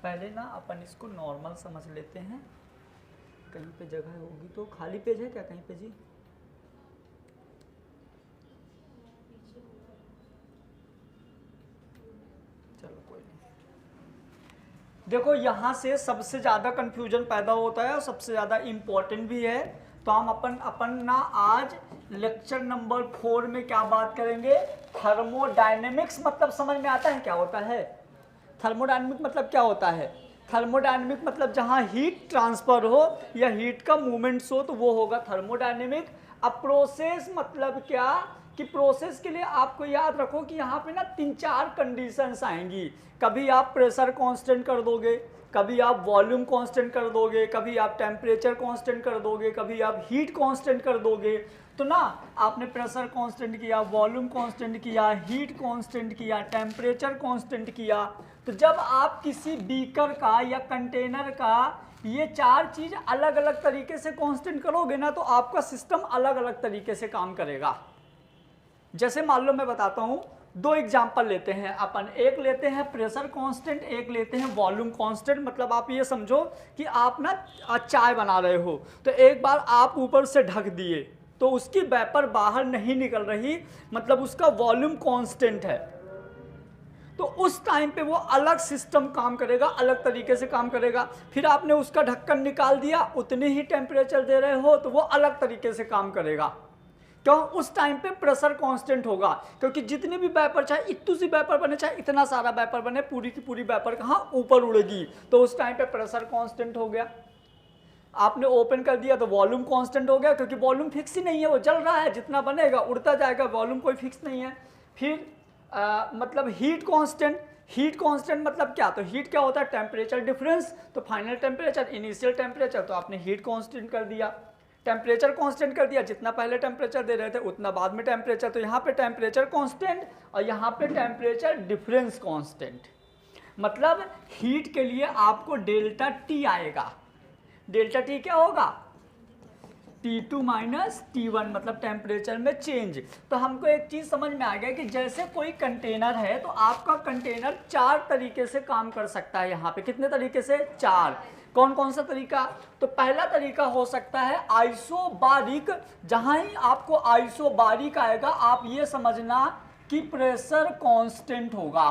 पहले ना अपन इसको नॉर्मल समझ लेते हैं, कहीं पे जगह होगी तो। खाली पेज है क्या कहीं पे जी? चलो कोई नहीं। देखो यहाँ से सबसे ज़्यादा कंफ्यूजन पैदा होता है और सबसे ज़्यादा इम्पोर्टेंट भी है। तो हम अपन ना आज लेक्चर नंबर 4 में क्या बात करेंगे, थर्मोडायनेमिक्स। मतलब समझ में आता है क्या होता है थर्मोडायनेमिक? मतलब क्या होता है थर्मोडायनेमिक? मतलब जहाँ हीट ट्रांसफर हो या हीट का मूवमेंट्स हो तो वो होगा थर्मोडायनेमिक। अब प्रोसेस मतलब क्या कि प्रोसेस के लिए आपको याद रखो कि यहाँ पे ना 3-4 कंडीशंस आएंगी। कभी आप प्रेशर कांस्टेंट कर दोगे, कभी आप वॉल्यूम कांस्टेंट कर दोगे, कभी आप टेम्परेचर कांस्टेंट कर दोगे, कभी आप हीट कांस्टेंट कर दोगे। तो ना आपने प्रेशर कांस्टेंट किया, वॉल्यूम कांस्टेंट किया, हीट कांस्टेंट किया, टेम्परेचर कांस्टेंट किया। तो जब आप किसी बीकर का या कंटेनर का ये 4 चीज अलग अलग तरीके से कांस्टेंट करोगे ना तो आपका सिस्टम अलग अलग तरीके से काम करेगा। जैसे मान लो मैं बताता हूं, 2 एग्जाम्पल लेते हैं अपन। एक लेते हैं प्रेशर कांस्टेंट, एक लेते हैं वॉल्यूम कांस्टेंट। मतलब आप ये समझो कि आप ना चाय बना रहे हो, तो एक बार आप ऊपर से ढक दिए तो उसकी वेपर बाहर नहीं निकल रही, मतलब उसका वॉल्यूम कांस्टेंट है। तो उस टाइम पे वो अलग सिस्टम काम करेगा, अलग तरीके से काम करेगा। फिर आपने उसका ढक्कन निकाल दिया, उतने ही टेम्परेचर दे रहे हो तो वो अलग तरीके से काम करेगा। क्यों? उस टाइम पे प्रेशर कांस्टेंट होगा, क्योंकि जितनी भी वेपर, चाहे इतनी सी वेपर बने चाहे इतना सारा वेपर बने, पूरी की पूरी वेपर कहाँ ऊपर उड़ेगी, तो उस टाइम पे प्रेशर कांस्टेंट हो गया। आपने ओपन कर दिया तो वॉल्यूम कांस्टेंट हो गया, क्योंकि वॉल्यूम फिक्स ही नहीं है, वो जल रहा है, जितना बनेगा उड़ता जाएगा, वॉल्यूम कोई फिक्स नहीं है। फिर मतलब हीट कांस्टेंट। हीट कांस्टेंट मतलब क्या? तो हीट क्या होता है? Temperature difference. तो फाइनल टेम्परेचर, इनिशियल टेम्परेचर, तो आपने हीट कांस्टेंट कर दिया। टेम्परेचर कांस्टेंट कर दिया, जितना पहले टेम्परेचर दे रहे थे उतना बाद में टेम्परेचर। तो यहाँ पे टेम्परेचर कांस्टेंट और यहाँ पे टेम्परेचर डिफरेंस कांस्टेंट। मतलब हीट के लिए आपको डेल्टा टी आएगा। डेल्टा टी क्या होगा? T2 माइनस T1, मतलब टेम्परेचर में चेंज। तो हमको एक चीज समझ में आ गया कि जैसे कोई कंटेनर है तो आपका कंटेनर 4 तरीके से काम कर सकता है। यहाँ पे कितने तरीके से? 4। कौन कौन सा तरीका? तो पहला तरीका हो सकता है आइसोबारिक। जहां ही आपको आइसोबारिक आएगा आप ये समझना कि प्रेशर कांस्टेंट होगा।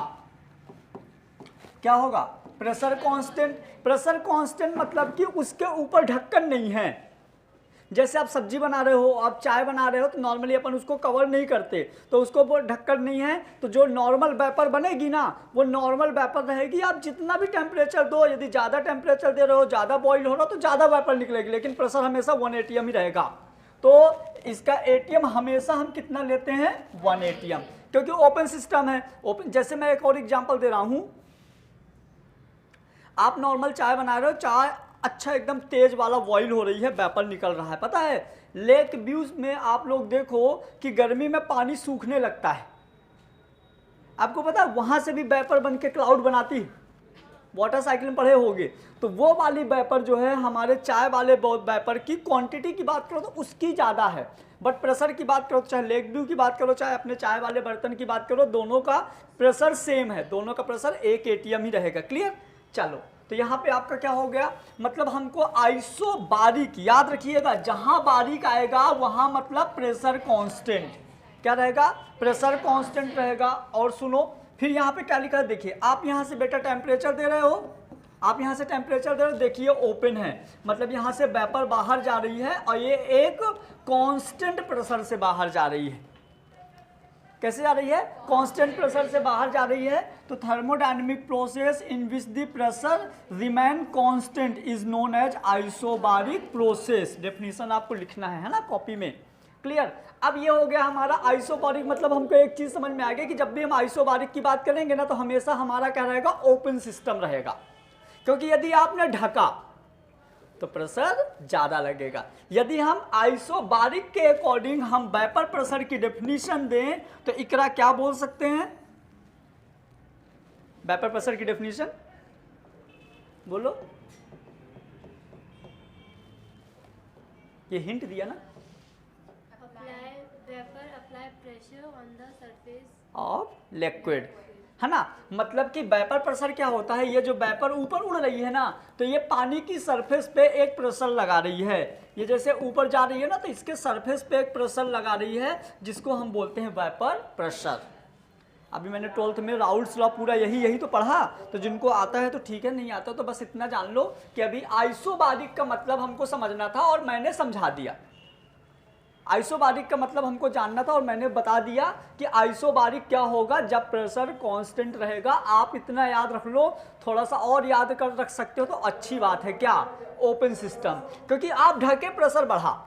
क्या होगा? Pressure constant. प्रेशर कांस्टेंट मतलब कि उसके ऊपर ढक्कन नहीं है। जैसे आप सब्जी बना रहे हो, आप चाय बना रहे हो, तो नॉर्मली अपन उसको कवर नहीं करते, तो उसको वो ढक्कन नहीं है, तो जो नॉर्मल वेपर बनेगी ना वो नॉर्मल वेपर रहेगी। आप जितना भी टेम्परेचर दो, यदि ज़्यादा टेम्परेचर दे रहे हो, ज़्यादा बॉईल हो रहा हो तो ज़्यादा वेपर निकलेगी, लेकिन प्रेशर हमेशा 1 atm ही रहेगा। तो इसका एटीएम हमेशा हम कितना लेते हैं? 1 atm, क्योंकि ओपन सिस्टम है। ओपन, जैसे मैं एक और एग्जाम्पल दे रहा हूँ। आप नॉर्मल चाय बना रहे हो, चाय अच्छा एकदम तेज वाला बॉईल हो रही है, वेपर निकल रहा है, पता है। लेक व्यूज में आप लोग देखो कि गर्मी में पानी सूखने लगता है, आपको पता है, वहां से भी वेपर बन के क्लाउड बनाती है। वाटर साइकिल में पढ़े होंगे। तो वो वाली वेपर जो है, हमारे चाय वाले वेपर की क्वांटिटी की बात करो तो उसकी ज़्यादा है, बट प्रेशर की बात करो, चाहे लेक व्यू की बात करो, चाहे अपने चाय वाले बर्तन की बात करो, दोनों का प्रेशर सेम है, दोनों का प्रेशर 1 atm ही रहेगा। क्लियर? चलो, तो यहाँ पे आपका क्या हो गया, मतलब हमको आइसो बारीक याद रखिएगा, जहां बारीक आएगा वहां मतलब प्रेशर कांस्टेंट। क्या रहेगा? प्रेशर कांस्टेंट रहेगा। और सुनो, फिर यहाँ पे क्या लिखा है देखिए, आप यहाँ से बेटा टेम्परेचर दे रहे हो, आप यहाँ से टेम्परेचर दे रहे हो, देखिए ओपन है, मतलब यहाँ से वेपर बाहर जा रही है और ये एक कांस्टेंट प्रेशर से बाहर जा रही है। कैसे जा रही है? कांस्टेंट प्रेशर से बाहर जा रही है। तो thermodynamic process in which the pressure remain constant is known as isobaric process. Definition आपको लिखना है ना कॉपी में। क्लियर? अब ये हो गया हमारा आइसोबारिक। मतलब हमको एक चीज समझ में आ गया कि जब भी हम आइसोबारिक की बात करेंगे ना तो हमेशा हमारा क्या रहेगा? ओपन सिस्टम रहेगा, क्योंकि यदि आपने ढका तो प्रेशर ज्यादा लगेगा। यदि हम आइसोबारिक के अकॉर्डिंग हम वेपर प्रेशर की डेफिनेशन दें तो इकरा क्या बोल सकते हैं? वेपर प्रेशर की डेफिनेशन बोलो। ये हिंट दिया ना, Apply vapor, apply pressure on the surface of liquid. है ना। मतलब कि वेपर प्रेशर क्या होता है, ये जो वेपर ऊपर उड़ रही है ना, तो ये पानी की सरफेस पे एक प्रेशर लगा रही है। ये जैसे ऊपर जा रही है ना, तो इसके सरफेस पे एक प्रेशर लगा रही है, जिसको हम बोलते हैं वेपर प्रेशर। अभी मैंने 12th में राउल्ट्स लॉ पूरा यही तो पढ़ा, तो जिनको आता है तो ठीक है, नहीं आता तो बस इतना जान लो कि अभी आइसोबारिक का मतलब हमको समझना था और मैंने समझा दिया। आइसोबारिक का मतलब हमको जानना था और मैंने बता दिया कि आइसोबारिक क्या होगा जब प्रेशर कांस्टेंट रहेगा। आप इतना याद रख लो, थोड़ा सा और याद कर रख सकते हो तो अच्छी बात है। क्या? ओपन सिस्टम, क्योंकि आप ढके प्रेशर बढ़ा।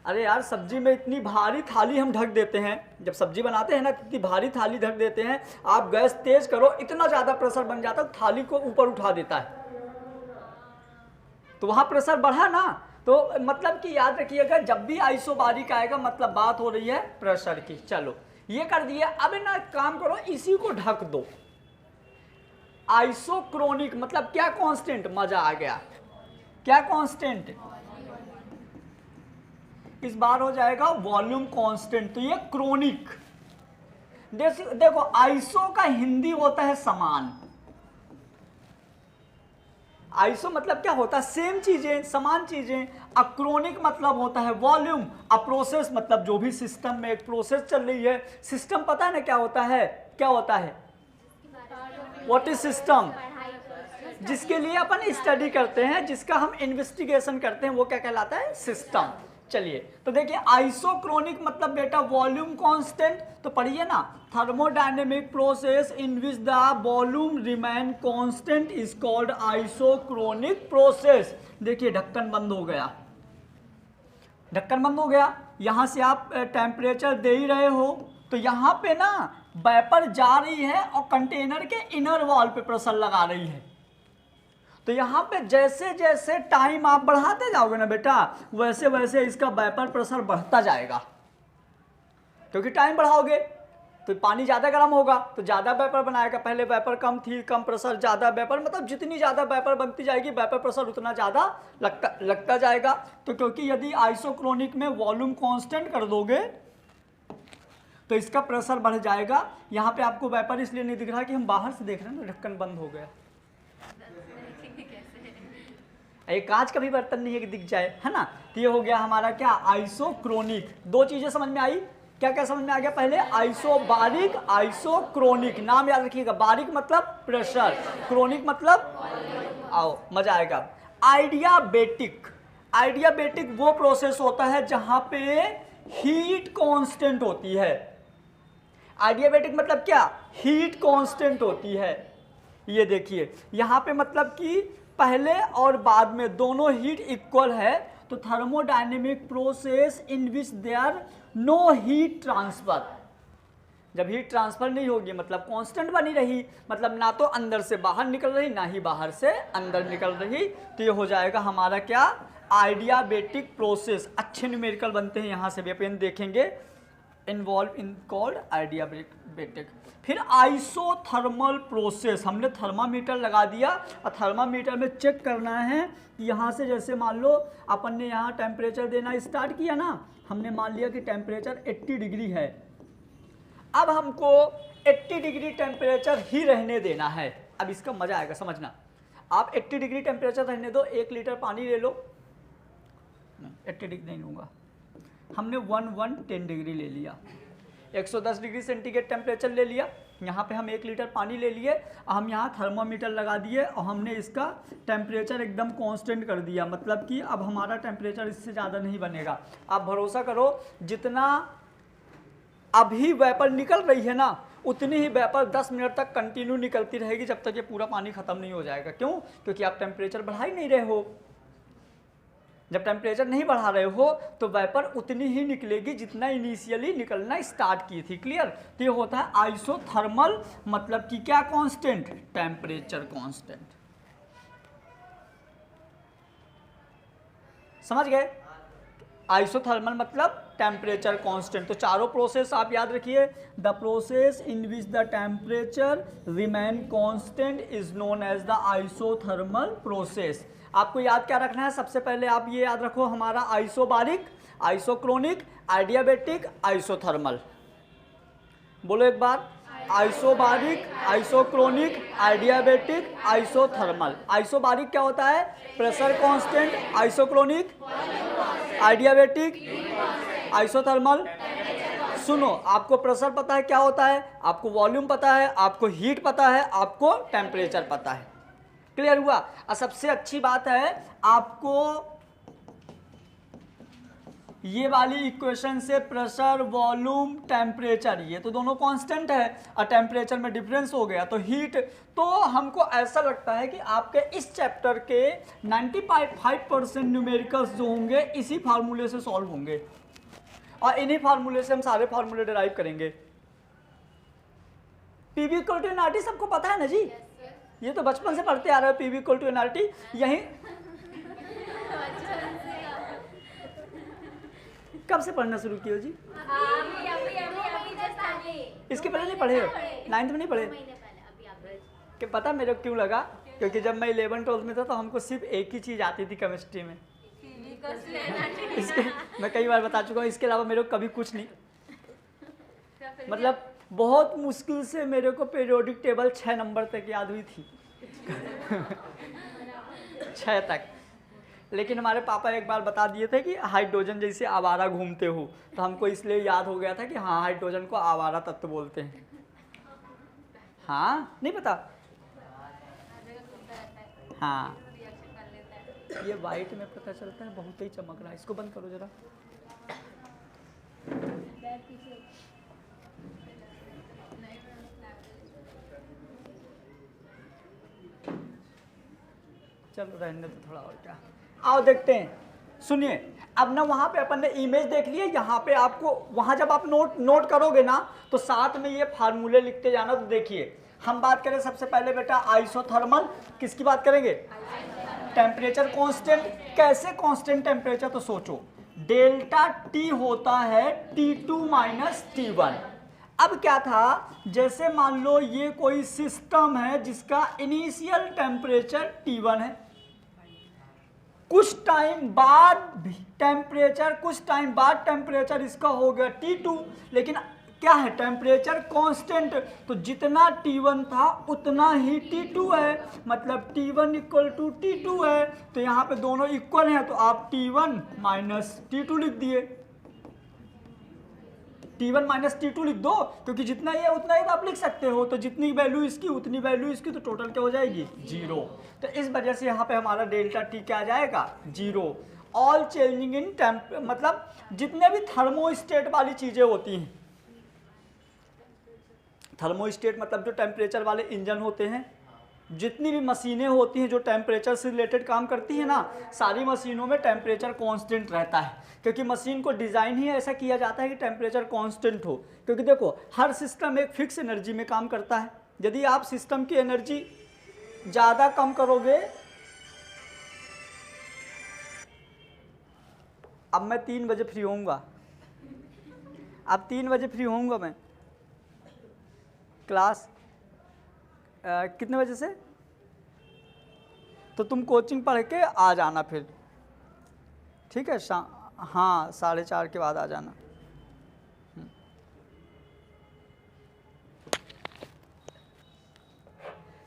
अरे यार, सब्जी में इतनी भारी थाली हम ढक देते हैं, जब सब्जी बनाते हैं ना इतनी भारी थाली ढक देते हैं, आप गैस तेज करो इतना ज़्यादा प्रेशर बन जाता है, थाली को ऊपर उठा देता है, तो वहाँ प्रेशर बढ़ा ना। तो मतलब कि याद रखिएगा, जब भी आइसोबारिक आएगा मतलब बात हो रही है प्रेशर की। चलो ये कर दिया, अब ना काम करो, इसी को ढक दो। आइसोक्रोनिक मतलब क्या? कांस्टेंट। मजा आ गया। क्या कांस्टेंट? इस बार हो जाएगा वॉल्यूम कांस्टेंट। तो ये क्रोनिक। देखो आइसो का हिंदी होता है समान। आइसो मतलब क्या होता है? सेम चीजें, समान चीजें। अक्रोनिक मतलब होता है वॉल्यूम। अ प्रोसेस मतलब जो भी सिस्टम में एक प्रोसेस चल रही है। सिस्टम पता है ना क्या होता है? क्या होता है? What is system? जिसके लिए अपन स्टडी करते हैं, जिसका हम इन्वेस्टिगेशन करते हैं, वो क्या कहलाता है? सिस्टम। चलिए तो देखिए, आइसोक्रोनिक मतलब बेटा वॉल्यूम कांस्टेंट। तो पढ़िए ना, thermodynamic process in which the volume remain constant is called isochronic process. देखिए ढक्कन बंद हो गया, ढक्कन बंद हो गया। यहां से आप टेम्परेचर दे ही रहे हो, तो यहां पे ना वेपर जा रही है और कंटेनर के इनर वॉल पे प्रेशर लगा रही है। तो यहाँ पे जैसे जैसे टाइम आप बढ़ाते जाओगे ना बेटा, वैसे वैसे इसका वेपर प्रेशर बढ़ता जाएगा, क्योंकि टाइम बढ़ाओगे तो पानी ज़्यादा गर्म होगा तो ज़्यादा वेपर बनाएगा। पहले वेपर कम थी, कम प्रेशर, ज़्यादा वेपर, मतलब जितनी ज़्यादा वेपर बनती जाएगी वेपर प्रेशर उतना ज़्यादा लगता जाएगा। तो क्योंकि यदि आइसोक्रोनिक में वॉल्यूम कांस्टेंट कर दोगे तो इसका प्रेशर बढ़ जाएगा। यहाँ पे आपको वेपर इसलिए नहीं दिख रहा कि हम बाहर से देख रहे हैं ना, ढक्कन बंद हो गया। एक कांच का भी बर्तन नहीं है कि दिख जाए, है ना। तो ये हो गया हमारा क्या? आइसोक्रोनिक। दो चीजें समझ में आई। क्या क्या समझ में आ गया? पहले आइसोबारिक, आइसोक्रोनिक। नाम याद रखिएगा, बारिक मतलब प्रेशर, क्रोनिक मतलब, आओ मजा आएगा। आइडियाबेटिक। आइडियाबेटिक वो प्रोसेस होता है जहां पे हीट कांस्टेंट होती है। आइडियाबेटिक मतलब क्या? हीट कांस्टेंट होती है। ये देखिए यहां पे मतलब कि पहले और बाद में दोनों हीट इक्वल है। तो thermodynamic process in which there no heat transfer. जब हीट ट्रांसफर नहीं होगी मतलब कांस्टेंट बनी रही, मतलब ना तो अंदर से बाहर निकल रही ना ही बाहर से अंदर निकल रही, तो ये हो जाएगा हमारा क्या? आइडियाबेटिक प्रोसेस। अच्छे न्यूमेरिकल बनते हैं, यहाँ से भी अपन देखेंगे। Involve in called adiabatic. फिर आइसोथर्मल प्रोसेस। हमने थर्मामीटर लगा दिया और थर्मामीटर में चेक करना है कि यहाँ से जैसे मान लो अपन ने यहाँ टेम्परेचर देना स्टार्ट किया ना, हमने मान लिया कि टेम्परेचर 80 डिग्री है। अब हमको 80 डिग्री टेम्परेचर ही रहने देना है। अब इसका मजा आएगा, समझना। आप 80 डिग्री टेम्परेचर रहने दो, 1 लीटर पानी ले लो। 80 डिग्री नहीं लूँगा, हमने 110 डिग्री ले लिया। 110 डिग्री सेंटीग्रेड टेम्परेचर ले लिया। यहाँ पे हम 1 लीटर पानी ले लिए और हम यहाँ थर्मोमीटर लगा दिए और हमने इसका टेम्परेचर एकदम कांस्टेंट कर दिया। मतलब कि अब हमारा टेम्परेचर इससे ज़्यादा नहीं बनेगा। आप भरोसा करो, जितना अभी वेपर निकल रही है ना, उतनी ही वेपर 10 मिनट तक कंटिन्यू निकलती रहेगी जब तक ये पूरा पानी खत्म नहीं हो जाएगा। क्यों? क्योंकि आप टेम्परेचर बढ़ा ही नहीं रहे हो। जब टेम्परेचर नहीं बढ़ा रहे हो तो वेपर उतनी ही निकलेगी जितना इनिशियली निकलना स्टार्ट की थी। क्लियर? तो ये होता है आइसोथर्मल, मतलब कि क्या कांस्टेंट? Temperature constant. समझ गए? आइसोथर्मल मतलब टेम्परेचर कांस्टेंट। तो चारों प्रोसेस आप याद रखिए। The process in which the temperature remain constant is known as the isothermal process. आपको याद क्या रखना है? सबसे पहले आप ये याद रखो, हमारा आइसोबारिक, आइसोक्रोनिक, आइडियाबेटिक, आइसोथर्मल। बोलो एक बार। Isobaric, isochronic, adiabatic, isothermal. Isobaric क्या होता है? Pressure constant. Isochronic, adiabatic, isothermal. सुनो, आपको प्रेशर पता है क्या होता है, आपको वॉल्यूम पता है, आपको हीट पता है, आपको टेम्परेचर पता है। क्लियर हुआ? और सबसे अच्छी बात है आपको ये वाली इक्वेशन से प्रेशर, वॉल्यूम, टेम्परेचर ये तो दोनों कांस्टेंट है और टेम्परेचर में डिफरेंस हो गया तो हीट। तो हमको ऐसा लगता है कि आपके इस चैप्टर के 95% न्यूमेरिकल्स जो होंगे इसी फार्मूले से सॉल्व होंगे और इन्हीं फार्मूले से हम सारे फार्मूले डिराइव करेंगे। पीवी इक्वल टू एनआरटी सबको पता है ना जी? ये तो बचपन से पढ़ते आ रहे हो पीवी इक्वल टू एनआरटी। यही कब से पढ़ना शुरू किया जी? इसके पहले नहीं पढ़े हो? 9th में नहीं पढ़े? कि पता मेरे को क्यों लगा? क्योंकि जब मैं 11-12 में था तो हमको सिर्फ एक ही चीज़ आती थी केमिस्ट्री में। इसके मैं कई बार बता चुका हूँ, इसके अलावा मेरे को कभी कुछ नहीं, मतलब बहुत मुश्किल से मेरे को पीरियोडिक टेबल 6 नंबर तक याद हुई थी 6 तक। लेकिन हमारे पापा एक बार बता दिए थे कि हाइड्रोजन जैसे आवारा घूमते हो, तो हमको इसलिए याद हो गया था कि हाँ हाइड्रोजन को आवारा तत्व बोलते हैं। हाँ नहीं पता? हाँ ये वाइट में पता चलता है, बहुत ही चमक रहा है। इसको बंद करो जरा। चलो रहने तो थोड़ा और क्या। आओ देखते हैं, सुनिए। अब ना वहाँ पे अपन ने इमेज देख ली है, यहाँ पे आपको वहाँ जब आप नोट करोगे ना तो साथ में ये फार्मूले लिखते जाना। तो देखिए हम बात करें सबसे पहले बेटा आइसोथर्मल। किसकी बात करेंगे? Temperature constant. कैसे कांस्टेंट टेम्परेचर? तो सोचो डेल्टा टी होता है T2 माइनस T1। अब क्या था, जैसे मान लो ये कोई सिस्टम है जिसका इनिशियल टेम्परेचर T1 है, कुछ टाइम बाद टेम्परेचर इसका हो गया T2, लेकिन क्या है टेम्परेचर कांस्टेंट। तो जितना T1 था उतना ही T2 है, मतलब T1 इक्वल टू T2 है। तो यहाँ पे दोनों इक्वल हैं तो आप T1 माइनस T2 लिख दिए। T1 माइनस T2 लिख दो, क्योंकि जितना ये उतना ही तो आप लिख सकते हो। तो जितनी वैल्यू इसकी उतनी वैल्यू इसकी, तो टोटल क्या हो जाएगी? 0। तो इस वजह से यहाँ पे हमारा डेल्टा टी क्या आ जाएगा? 0। ऑल चेंजिंग इन मतलब जितने भी थर्मोस्टेट वाली चीजें होती हैं, थर्मोस्टेट मतलब जो टेम्परेचर वाले इंजन होते हैं, जितनी भी मशीनें होती हैं जो टेम्परेचर से रिलेटेड काम करती हैं ना, सारी मशीनों में टेम्परेचर कांस्टेंट रहता है, क्योंकि मशीन को डिज़ाइन ही ऐसा किया जाता है कि टेम्परेचर कांस्टेंट हो। क्योंकि देखो हर सिस्टम एक फिक्स एनर्जी में काम करता है। यदि आप सिस्टम की एनर्जी ज़्यादा कम करोगे, अब मैं 3 बजे फ्री होऊंगा, अब 3 बजे फ्री होऊंगा मैं। क्लास कितने बजे से? तो तुम कोचिंग पढ़ के आ जाना फिर, ठीक है? हाँ 4:30 के बाद आ जाना।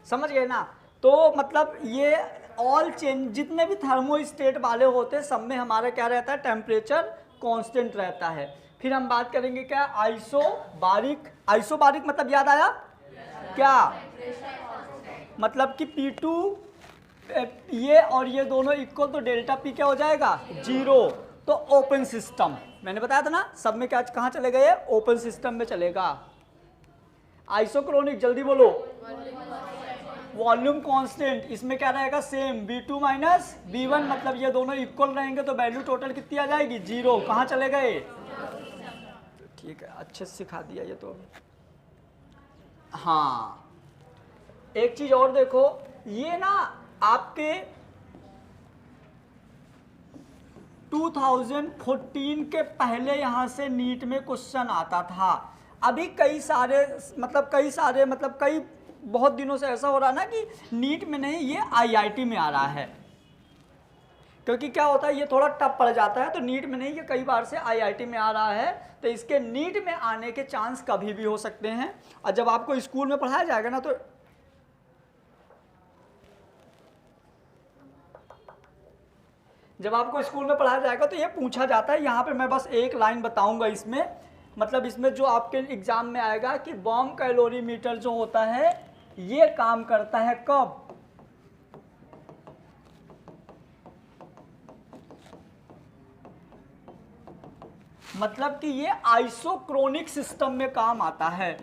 समझ गए ना? तो मतलब ये ऑल चेंज जितने भी थर्मोस्टेट वाले होते हैं सब में हमारा क्या रहता है? टेम्परेचर कांस्टेंट रहता है। फिर हम बात करेंगे क्या? आइसोबारिक। आइसोबारिक मतलब याद आया क्या? मतलब कि P2 ये और ये दोनों इक्वल, तो डेल्टा P क्या हो जाएगा? 0। तो ओपन सिस्टम, मैंने बताया था ना सब में क्या कहाँ चलेगा? ये ओपन सिस्टम में चलेगा। आइसोक्रोनिक जल्दी बोलो। वॉल्यूम कांस्टेंट, इसमें क्या रहेगा? सेम V2 माइनस V1, मतलब ये दोनों इक्वल रहेंगे तो वैल्यू टोटल कितनी आ जाएगी? 0। कहाँ चले गए? ठीक है, अच्छे से सिखा दिया ये तो। हाँ एक चीज और देखो, ये ना आपके 2014 के पहले यहाँ से नीट में क्वेश्चन आता था। अभी कई सारे बहुत दिनों से ऐसा हो रहा है ना कि नीट में नहीं, ये IIT में आ रहा है। क्योंकि क्या होता है ये थोड़ा टफ पड़ जाता है, तो नीट में नहीं, ये कई बार से आईआईटी में आ रहा है, तो इसके नीट में आने के चांस कभी भी हो सकते हैं। और जब आपको स्कूल में पढ़ाया जाएगा ना, तो जब आपको स्कूल में पढ़ाया जाएगा तो ये पूछा जाता है। यहाँ पे मैं बस एक लाइन बताऊंगा इसमें, मतलब इसमें जो आपके एग्जाम में आएगा कि बॉम्ब कैलोरीमीटर जो होता है ये काम करता है कब, मतलब कि ये आइसोक्रोनिक सिस्टम में काम आता है।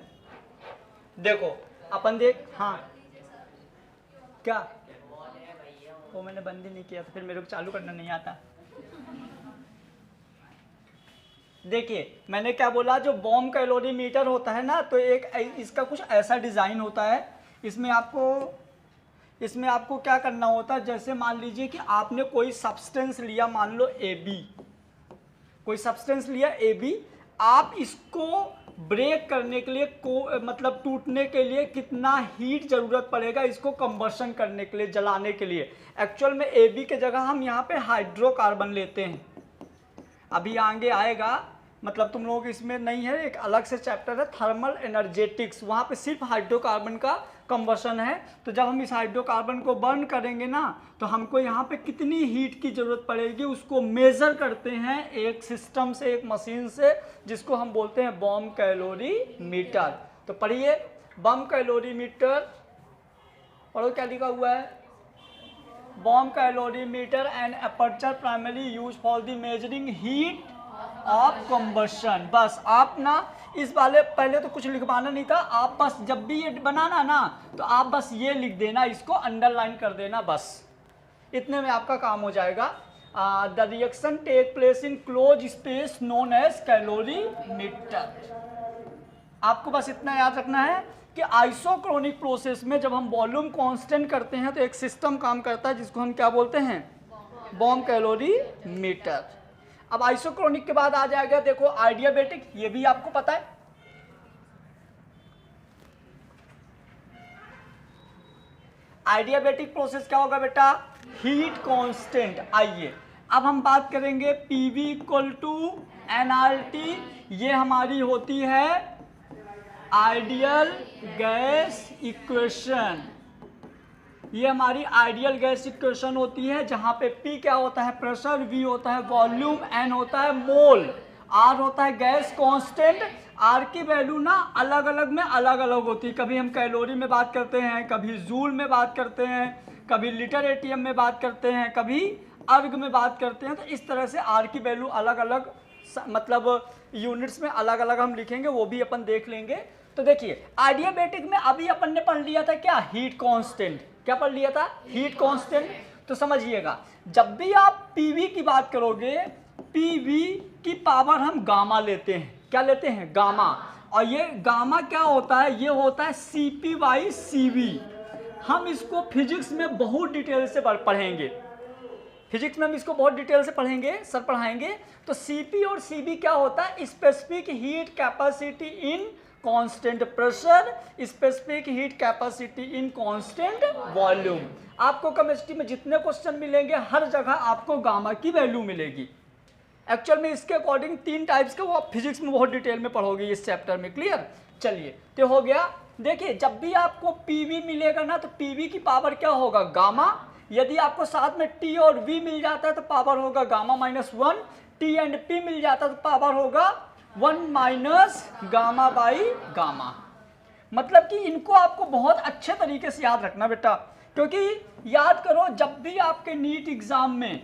देखो अपन देख, हाँ क्या वो मैंने बंद ही नहीं किया तो फिर मेरे को चालू करना नहीं आता। देखिए मैंने क्या बोला, जो बॉम्ब कैलोरीमीटर होता है ना, तो एक इसका कुछ ऐसा डिज़ाइन होता है, इसमें आपको क्या करना होता है, जैसे मान लीजिए कि आपने कोई सब्सटेंस लिया, मान लो AB, कोई सब्सटेंस लिया AB, आप इसको ब्रेक करने के लिए मतलब टूटने के लिए कितना हीट जरूरत पड़ेगा, इसको कंबशन करने के लिए, जलाने के लिए। एक्चुअल में AB के जगह हम यहाँ पे हाइड्रोकार्बन लेते हैं, अभी आगे आएगा, मतलब तुम लोग इसमें नहीं है, एक अलग से चैप्टर है थर्मल एनर्जेटिक्स, वहाँ पे सिर्फ हाइड्रोकार्बन का कंबशन है। तो जब हम इस हाइड्रोकार्बन को बर्न करेंगे ना, तो हमको यहाँ पे कितनी हीट की ज़रूरत पड़ेगी उसको मेज़र करते हैं एक सिस्टम से, एक मशीन से, जिसको हम बोलते हैं बॉम्ब कैलोरीमीटर। तो पढ़िए बॉम्ब कैलोरीमीटर, और क्या लिखा हुआ है, bomb calorimeter and aperture primary use for the measuring heat of combustion. बस आप ना इस वाले, पहले तो कुछ लिखवाना नहीं था, आप बस जब भी ये बनाना ना, तो आप बस ये लिख देना, इसको अंडरलाइन कर देना, बस इतने में आपका काम हो जाएगा। The reaction take place in close space known as calorimeter. आपको बस इतना याद रखना है कि आइसोक्रोनिक प्रोसेस में जब हम वॉल्यूम कांस्टेंट करते हैं तो एक सिस्टम काम करता है जिसको हम क्या बोलते हैं, बॉम्ब कैलोरीमीटर। अब आइसोक्रोनिक के बाद आ जाएगा, देखो आइडियाबैटिक, ये भी आपको पता है। आइडियाबैटिक प्रोसेस क्या होगा बेटा, हीट कांस्टेंट। आइए अब हम बात करेंगे PV इक्वल टू nRT, ये हमारी होती है आइडियल गैस इक्वेशन, ये हमारी आइडियल गैस इक्वेशन होती है, जहां पे P क्या होता है, प्रेशर, V होता है वॉल्यूम, N होता है मोल, R होता है गैस कांस्टेंट। R की वैल्यू ना अलग अलग में अलग अलग होती है, कभी हम कैलोरी में बात करते हैं, कभी जूल में बात करते हैं, कभी लीटर ATM में बात करते हैं, कभी अर्ग में बात करते हैं। तो इस तरह से R की वैल्यू अलग अलग, मतलब यूनिट्स में अलग अलग हम लिखेंगे, वो भी अपन देख लेंगे। तो देखिए आइडियाबैटिक में अभी अपन ने पढ़ लिया था क्या, हीट कांस्टेंट, क्या पढ़ लिया था, हीट कांस्टेंट। तो समझिएगा जब भी आप PV की बात करोगे, PV की पावर हम गामा लेते हैं, क्या लेते हैं, गामा, और ये गामा क्या होता है, ये होता है CP/CV। हम इसको फिजिक्स में बहुत डिटेल से पढ़ेंगे, फिजिक्स में हम इसको बहुत डिटेल से पढ़ेंगे, सर पढ़ाएंगे। तो CP और CV क्या होता है, specific heat capacity in constant pressure, specific heat capacity in constant volume. आपको केमिस्ट्री में जितने क्वेश्चन मिलेंगे हर जगह आपको गामा की वैल्यू मिलेगी। एक्चुअल में इसके अकॉर्डिंग 3 टाइप्स के, वो आप फिजिक्स में बहुत डिटेल में पढ़ोगे इस चैप्टर में, क्लियर। चलिए तो हो गया। देखिए जब भी आपको PV मिलेगा ना, तो PV की पावर क्या होगा, गामा। यदि आपको साथ में T और V मिल जाता है तो पावर होगा गामा -1, T एंड P मिल जाता है तो पावर होगा 1 - गामा बाई गामा। मतलब कि इनको आपको बहुत अच्छे तरीके से याद रखना बेटा, क्योंकि याद करो जब भी आपके नीट एग्जाम में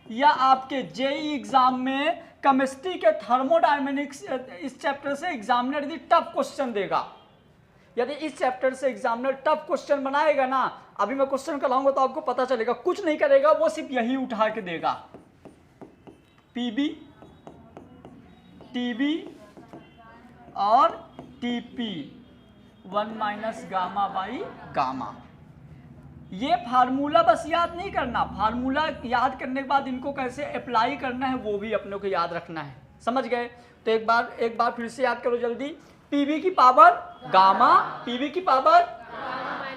या आपके JEE एग्जाम में केमिस्ट्री के थर्मोडायनेमिक्स इस चैप्टर से एग्जामिनर यदि टफ क्वेश्चन देगा, यदि इस चैप्टर से एग्जामिनर टफ क्वेश्चन बनाएगा ना, अभी मैं क्वेश्चन कराऊंगा तो आपको पता चलेगा, कुछ नहीं करेगा वो, सिर्फ यही उठा के देगा, PB, TB और TP 1 - गामा बाई गामा। ये फार्मूला बस याद नहीं करना, फार्मूला याद करने के बाद इनको कैसे अप्लाई करना है वो भी अपने को याद रखना है, समझ गए। तो एक बार फिर से याद करो जल्दी, PV की पावर गामा, PV की पावर,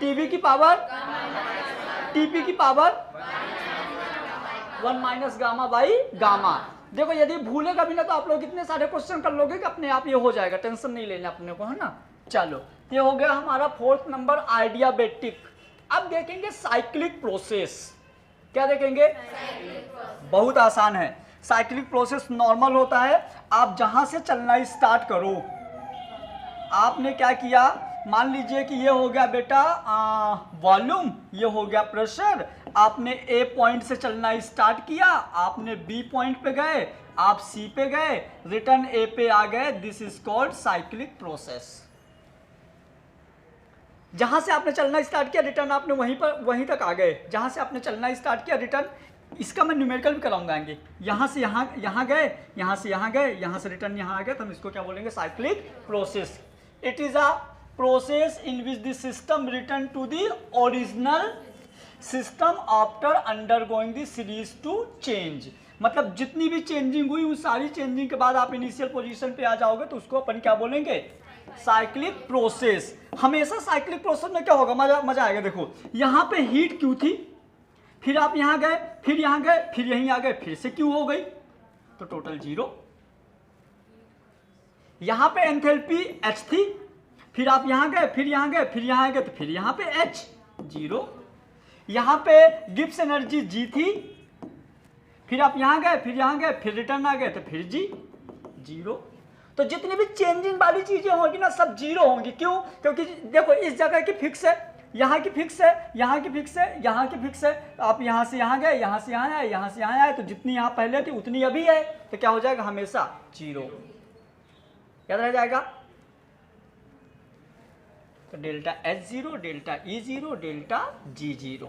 TB की पावर, TP की power, 1 minus gamma by gamma. देखो यदि भूलेगा भी ना तो आप लोग इतने सारे क्वेश्चन कर लोगे कि अपने आप ये हो जाएगा, टेंशन नहीं लेना अपने को, है ना। चलो ये हो गया हमारा 4th नंबर आइडियाबेटिक। अब देखेंगे साइक्लिक प्रोसेस। क्या देखेंगे? बहुत आसान है। साइक्लिक प्रोसेस नॉर्मल होता है, आप जहां से चलना स्टार्ट करो, आपने क्या किया, मान लीजिए कि ये हो गया बेटा वॉल्यूम, ये हो गया प्रेशर, आपने ए पॉइंट से चलना स्टार्ट किया, आपने बी पॉइंट पे गए, आप सी पे गए, रिटर्न ए पे आ गए, this is called cyclic process. जहां से आपने चलना स्टार्ट किया रिटर्न आपने वहीं तक आ गए, जहां से आपने चलना स्टार्ट किया रिटर्न, इसका मैं न्यूमेरिकल भी कराऊंगा आगे, यहाँ से यहाँ गए, यहाँ से यहाँ गए, यहाँ से रिटर्न यहाँ आ गए, तो हम इसको क्या बोलेंगे? Cyclic process. It is a process in which the system return to the original system after undergoing the series to change. मतलब जितनी भी चेंजिंग हुई उन सारी चेंजिंग के बाद आप इनिशियल पोजीशन पे आ जाओगे तो उसको अपन क्या बोलेंगे? Cyclic process. हमेशा साइक्लिक प्रोसेस में क्या होगा? मजा आएगा। देखो यहाँ पे हीट क्यू थी, फिर आप यहाँ गए, फिर यहाँ गए, फिर यहीं आ गए, फिर से क्यू हो गई, तो टोटल 0। यहाँ पे एंथैल्पी एच थी, फिर आप यहाँ गए, फिर यहाँ गए, फिर यहाँ गए, तो फिर यहाँ पे एच 0। यहाँ पे गिब्स एनर्जी जी थी, फिर आप यहाँ गए, फिर यहाँ गए, फिर रिटर्न आ गए, तो फिर जी 0। तो जितनी भी चेंजिंग वाली चीजें होंगी ना सब 0 होंगी। क्यों? क्योंकि देखो इस जगह की फिक्स है, यहाँ की फिक्स है, यहाँ की फिक्स है, यहाँ की फिक्स है, आप यहाँ से यहाँ गए, यहाँ से यहाँ आए, यहाँ से यहाँ आए, तो जितनी यहाँ पहले थी उतनी अभी है, तो क्या हो जाएगा? हमेशा 0 याद रह जाएगा। तो delta H 0, delta E 0, delta G 0।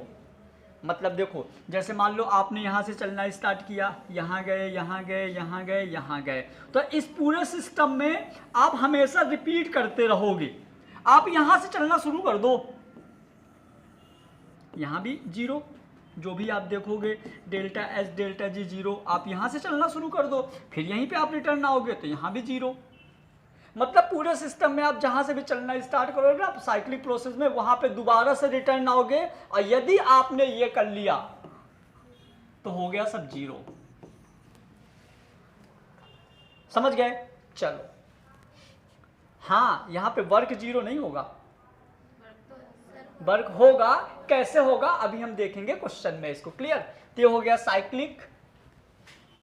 मतलब देखो जैसे मान लो आपने यहाँ से चलना स्टार्ट किया, यहाँ गए, यहाँ गए, यहाँ गए, यहाँ गए, तो इस पूरे सिस्टम में आप हमेशा रिपीट करते रहोगे। आप यहाँ से चलना शुरू कर दो, यहाँ भी 0, जो भी आप देखोगे डेल्टा एच डेल्टा जी 0, आप यहाँ से चलना शुरू कर दो, फिर यहीं पे आप रिटर्न आओगे तो यहाँ भी 0। मतलब पूरे सिस्टम में आप जहां से भी चलना स्टार्ट करोगे ना साइक्लिक प्रोसेस में, वहां पे दोबारा से रिटर्न आओगे, और यदि आपने ये कर लिया तो हो गया सब 0। समझ गए? चलो हाँ, यहां पे वर्क 0 नहीं होगा, वर्क होगा। कैसे होगा अभी हम देखेंगे क्वेश्चन में इसको। क्लियर? तो ये हो गया साइक्लिक